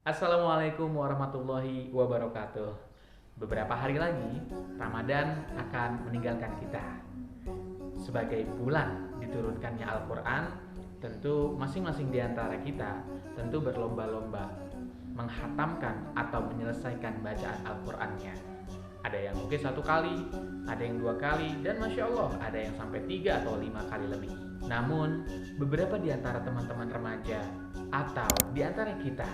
Assalamualaikum warahmatullahi wabarakatuh. Beberapa hari lagi, Ramadan akan meninggalkan kita. Sebagai bulan diturunkannya Al-Quran, tentu masing-masing di antara kita tentu berlomba-lomba menghatamkan atau menyelesaikan bacaan Al-Qurannya. Ada yang mungkin 1 kali, ada yang 2 kali, dan Masya Allah ada yang sampai 3 atau 5 kali lebih. Namun, beberapa di antara teman-teman remaja atau di antara kita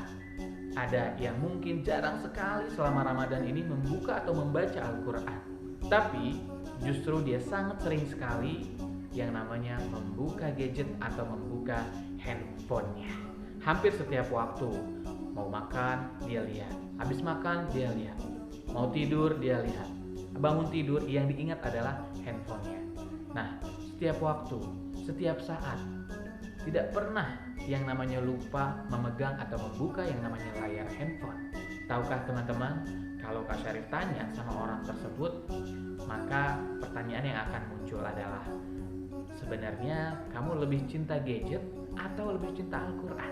ada yang mungkin jarang sekali selama Ramadan ini membuka atau membaca Al-Quran. Tapi justru dia sangat sering sekali yang namanya membuka gadget atau membuka handphonenya. Hampir setiap waktu, mau makan dia lihat, habis makan dia lihat, mau tidur dia lihat, bangun tidur yang diingat adalah handphonenya. Nah, setiap waktu, setiap saat, tidak pernah yang namanya lupa memegang atau membuka yang namanya layar handphone. Tahukah teman-teman, kalau Kak Syarif tanya sama orang tersebut, maka pertanyaan yang akan muncul adalah, sebenarnya kamu lebih cinta gadget atau lebih cinta Al-Quran?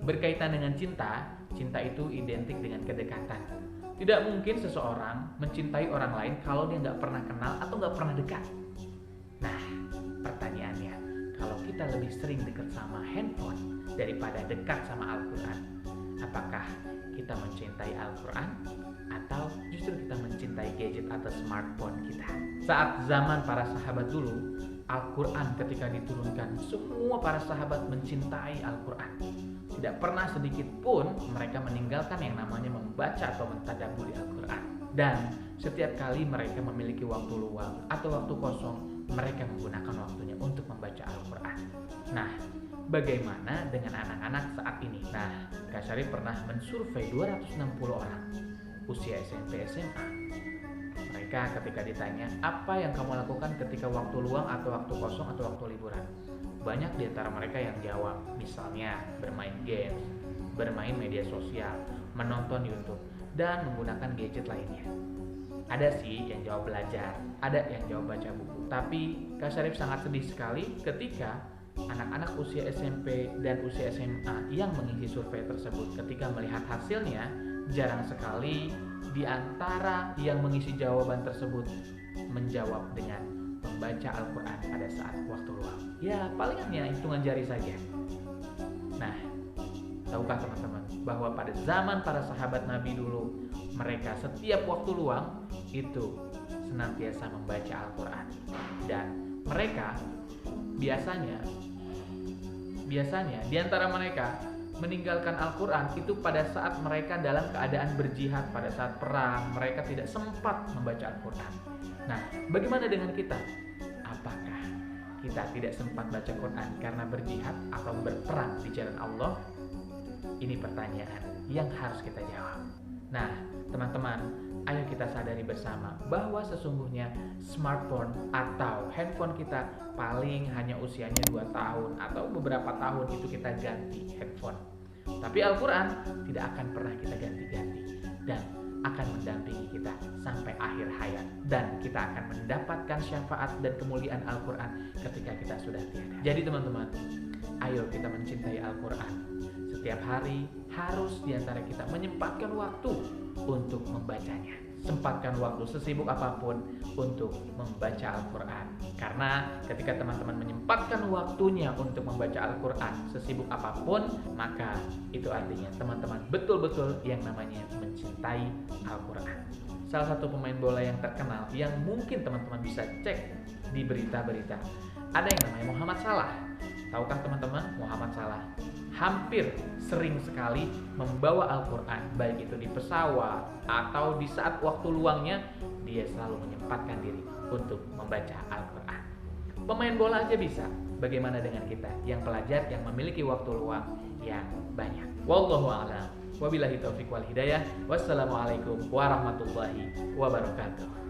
Berkaitan dengan cinta, cinta itu identik dengan kedekatan. Tidak mungkin seseorang mencintai orang lain kalau dia nggak pernah kenal atau nggak pernah dekat. Nah, pertanyaannya, kalau kita lebih sering dekat sama handphone daripada dekat sama Al-Quran, apakah kita mencintai Al-Quran atau justru kita mencintai gadget atau smartphone kita? Saat zaman para sahabat dulu, Al-Quran ketika diturunkan, semua para sahabat mencintai Al-Quran. Tidak pernah sedikit pun mereka meninggalkan yang namanya membaca atau mentadabburi Al-Quran. Dan setiap kali mereka memiliki waktu luang atau waktu kosong, mereka menggunakan waktunya untuk membaca Al-Quran. Nah, bagaimana dengan anak-anak saat ini? Nah, Kak Syarif pernah mensurvei 260 orang usia SMP SMA. Mereka ketika ditanya, apa yang kamu lakukan ketika waktu luang atau waktu kosong atau waktu liburan? Banyak di antara mereka yang jawab, misalnya bermain games, bermain media sosial, menonton YouTube, dan menggunakan gadget lainnya. Ada sih yang jawab belajar, ada yang jawab baca buku. Tapi Kak Syarif sangat sedih sekali ketika anak-anak usia SMP dan usia SMA yang mengisi survei tersebut, ketika melihat hasilnya, jarang sekali di antara yang mengisi jawaban tersebut menjawab dengan membaca Al-Quran pada saat waktu luang. Ya, paling hanya hitungan jari saja. Nah, tahukah teman-teman bahwa pada zaman para sahabat Nabi dulu, mereka setiap waktu luang itu senantiasa membaca Al-Quran. Dan mereka biasanya di antara mereka meninggalkan Al-Quran itu pada saat mereka dalam keadaan berjihad, pada saat perang, mereka tidak sempat membaca Al-Quran. Nah, bagaimana dengan kita? Apakah kita tidak sempat baca Quran karena berjihad atau berperang di jalan Allah? Ini pertanyaan yang harus kita jawab. Nah, teman-teman, ayo kita sadari bersama bahwa sesungguhnya smartphone atau handphone kita paling hanya usianya 2 tahun atau beberapa tahun itu kita ganti handphone. Tapi Al-Quran tidak akan pernah kita ganti-ganti dan akan mendampingi kita sampai akhir hayat, dan kita akan mendapatkan syafaat dan kemuliaan Al-Quran ketika kita sudah tiada. Jadi teman-teman, ayo kita mencintai Al-Quran. Setiap hari harus diantara kita menyempatkan waktu untuk membacanya. Sempatkan waktu sesibuk apapun untuk membaca Al-Quran. Karena ketika teman-teman menyempatkan waktunya untuk membaca Al-Quran sesibuk apapun, maka itu artinya teman-teman betul-betul yang namanya mencintai Al-Quran. Salah satu pemain bola yang terkenal yang mungkin teman-teman bisa cek di berita-berita, ada yang namanya Muhammad Salah. Tahukah teman-teman, Muhammad Salah hampir sering sekali membawa Al-Quran, baik itu di pesawat atau di saat waktu luangnya, dia selalu menyempatkan diri untuk membaca Al-Quran. Pemain bola aja bisa, bagaimana dengan kita yang pelajar yang memiliki waktu luang yang banyak? Wallahu a'lam. Wabillahi taufiq wal hidayah. Wassalamualaikum warahmatullahi wabarakatuh.